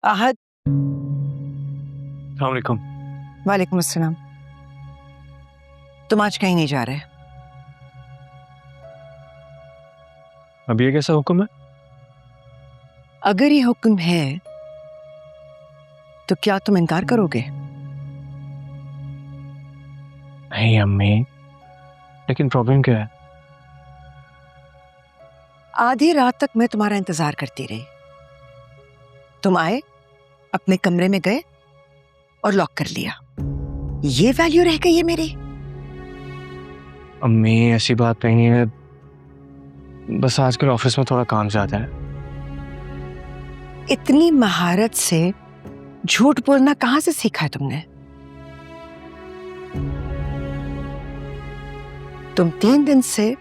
आहद। अस्सलाम वालेकुम। वालेकुम अस्सलाम। तुम आज कहीं नहीं जा रहे? अब ये कैसा हुक्म है? अगर ये हुक्म है तो क्या तुम इनकार करोगे? नहीं अम्मी, लेकिन प्रॉब्लम क्या है? आधी रात तक मैं तुम्हारा इंतजार करती रही। तुम आए, अपने कमरे में गए और लॉक कर लिया। ये वैल्यू रह गई है मेरी? अम्मी ऐसी बात नहीं है, बस आजकल ऑफिस में थोड़ा काम ज्यादा है। इतनी महारत से झूठ बोलना कहां से सीखा है तुमने? तुम 3 दिन से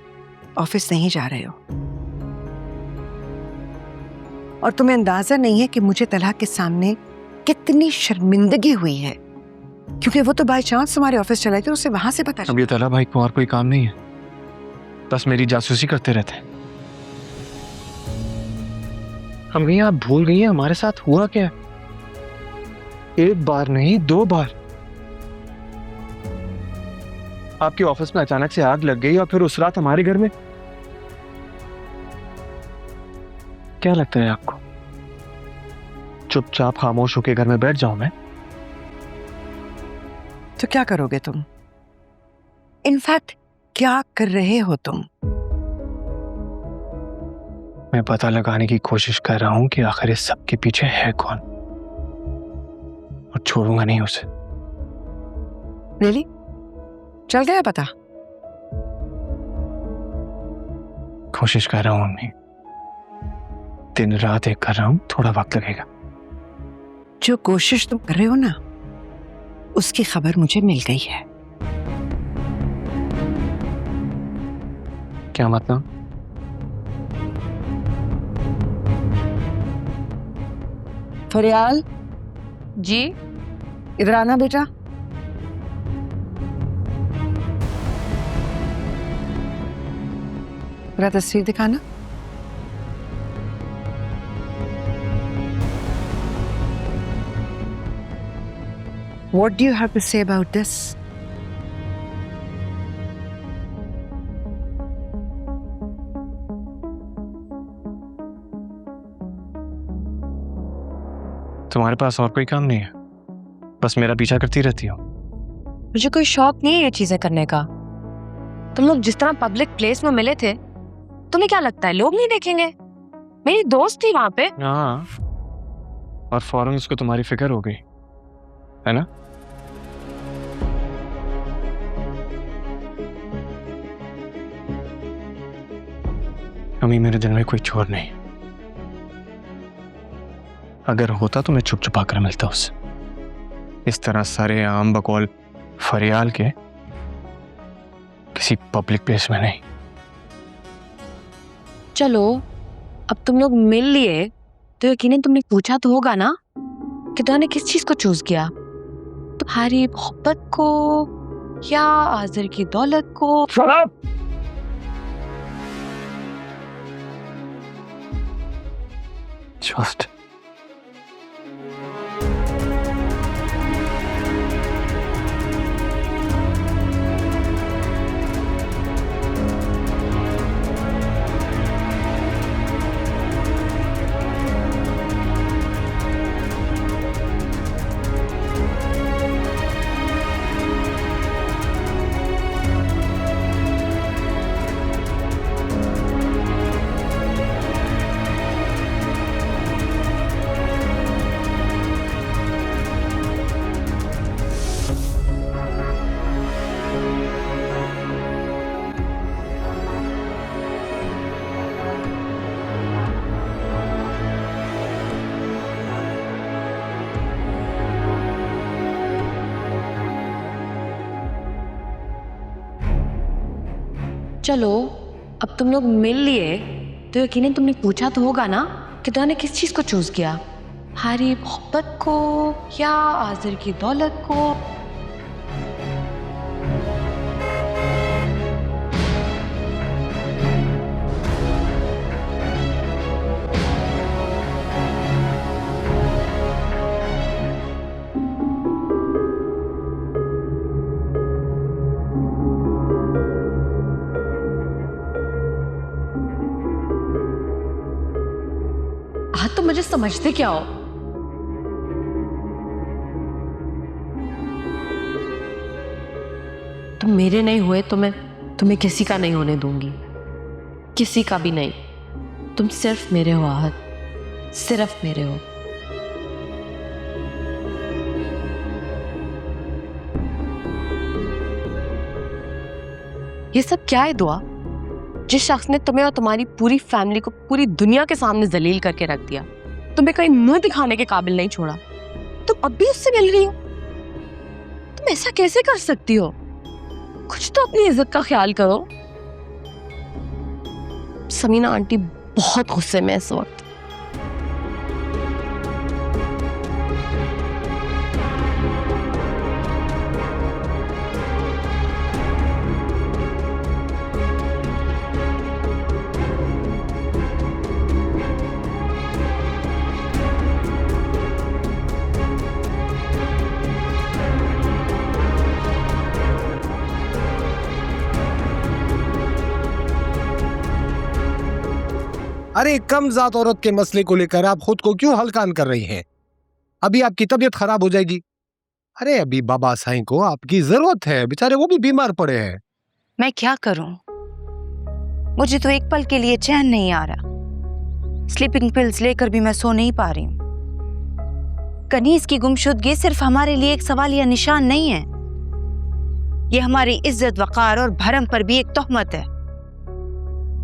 ऑफिस नहीं जा रहे हो और तुम्हें अंदाजा नहीं है कि मुझे तलहा के सामने कितनी शर्मिंदगी हुई है, क्योंकि वो तो बाय चांस हमारे ऑफिस चला गया, उसे वहां से पता अब ये तलहा भाई को और कोई काम नहीं है, बस मेरी जासूसी करते रहते हैं। अम्मी आप भूल गई हैं हमारे साथ हुआ क्या? एक बार नहीं 2 बार आपके ऑफिस में अचानक से आग लग गई और फिर उस रात हमारे घर में। क्या लगता है आपको चुपचाप खामोश होकर घर में बैठ जाऊं मैं? तो क्या करोगे तुम? इनफैक्ट क्या कर रहे हो तुम? मैं पता लगाने की कोशिश कर रहा हूं कि आखिर इस सब के पीछे है कौन, और छोड़ूंगा नहीं उसे। रियली? चल गया पता? कोशिश कर रहा हूं अम्मी, दिन रात एक कर रहा हूं, थोड़ा वक्त लगेगा। जो कोशिश तुम कर रहे हो ना, उसकी खबर मुझे मिल गई है। क्या मतलब? फरियाल जी इधर आना बेटा। जरा तस्वीर दिखाना। What do you have to say about this? तुम्हारे पास और कोई काम नहीं है? बस मेरा पीछा करती रहती हो? मुझे कोई शौक नहीं है ये चीजें करने का। तुम लोग जिस तरह पब्लिक प्लेस में मिले थे, तुम्हें क्या लगता है लोग नहीं देखेंगे? मेरी दोस्त थी वहां पे। हाँ, और फौरन उसको तुम्हारी फिक्र हो गई है ना? अम्मी मेरे दिल में कोई चोर नहीं, अगर होता तो मैं चुप छुपा कर मिलता उससे। इस तरह सारे आम बकौल फरियाल के किसी पब्लिक प्लेस में नहीं। चलो अब तुम लोग मिल लिए तो यकीनन तुमने पूछा तो होगा ना कि तुमने किस चीज को चूज किया, तुम्हारी मोहब्बत को या आज़र की दौलत को? Just चलो अब तुम लोग मिल लिए तो यकीनन तुमने पूछा तो होगा ना कि तुमने किस चीज को चूज किया, तुम्हारी मोहब्बत को या आज़र की दौलत को? तुम मुझे समझते क्या हो? तुम मेरे नहीं हुए तो मैं तुम्हें किसी का नहीं होने दूंगी, किसी का भी नहीं। तुम सिर्फ मेरे हो आहत, सिर्फ मेरे हो। ये सब क्या है दुआ? जिस शख्स ने तुम्हें और तुम्हारी पूरी फैमिली को पूरी दुनिया के सामने जलील करके रख दिया, तुम्हें कहीं मुंह दिखाने के काबिल नहीं छोड़ा, तुम अब भी उससे मिल रही हो? तुम ऐसा कैसे कर सकती हो? कुछ तो अपनी इज्जत का ख्याल करो। समीना आंटी बहुत गुस्से में इस वक्त। अरे कम जात औरत के मसले को लेकर आप खुद को क्यों हल्कान कर रही हैं? अभी आपकी तबीयत खराब हो जाएगी। अरे अभी बाबा साईं को आपकी जरूरत है, बेचारे वो भी बीमार पड़े हैं। मैं क्या करूं? मुझे तो एक पल के लिए चैन नहीं आ रहा। स्लीपिंग पिल्स लेकर भी मैं सो नहीं पा रही हूं। कनीज की गुमशुदगी सिर्फ हमारे लिए एक सवाल या निशान नहीं है, ये हमारी इज्जत, वकार और भरम पर भी एक तोहमत है।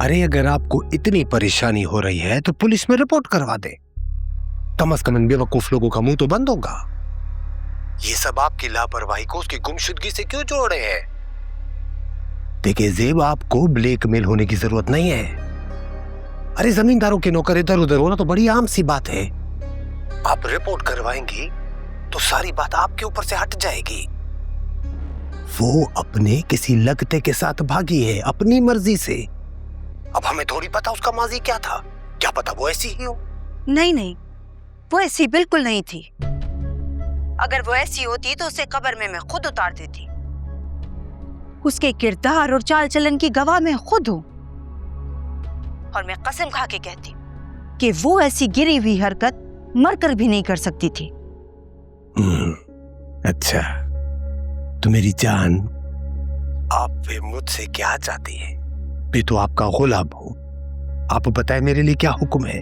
अरे अगर आपको इतनी परेशानी हो रही है तो पुलिस में रिपोर्ट करवा दे, कम से कम इन बेवकूफ लोगों का मुंह तो बंद होगा। ये सब आपकी लापरवाही को उसकी गुमशुदगी से क्यों जोड़ रहे हैं? देखिए ज़ेब, आपको ब्लैकमेल होने की जरूरत नहीं है। अरे जमींदारों के नौकर इधर उधर होना तो बड़ी आम सी बात है। आप रिपोर्ट करवाएंगी तो सारी बात आपके ऊपर से हट जाएगी। वो अपने किसी लगते के साथ भागी है अपनी मर्जी से। अब हमें थोड़ी पता उसका माजी क्या था, क्या पता वो ऐसी ही हो। नहीं नहीं, वो ऐसी बिल्कुल नहीं थी। अगर वो ऐसी होती तो उसे कब्र में मैं खुद उतार देती। उसके किरदार और चाल चलन की गवाह मैं खुद हूं, और मैं कसम खा के कहती कि वो ऐसी गिरी हुई हरकत मरकर भी नहीं कर सकती थी। अच्छा, तो मेरी जान, आप वे मुझसे क्या चाहती है? मैं तो आपका गुलाम हूं, आप बताएं मेरे लिए क्या हुक्म है?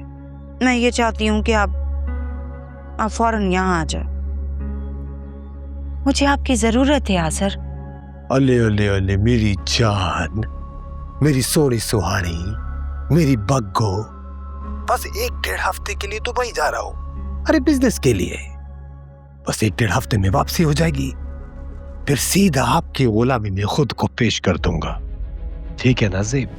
मैं ये चाहती हूँ कि आप फौरन यहाँ आ जाए। मुझे आपकी जरूरत है आसर। अले अले अले मेरी जान, मेरी सोनी सुहानी, मेरी बग्गो, बस 1-1.5 हफ्ते के लिए दुबई जा रहा हूं। अरे बिजनेस के लिए। बस 1-1.5 हफ्ते में वापसी हो जाएगी, फिर सीधा आपकी गुलामी में खुद को पेश कर दूंगा। ठीक है ना ज़ेब?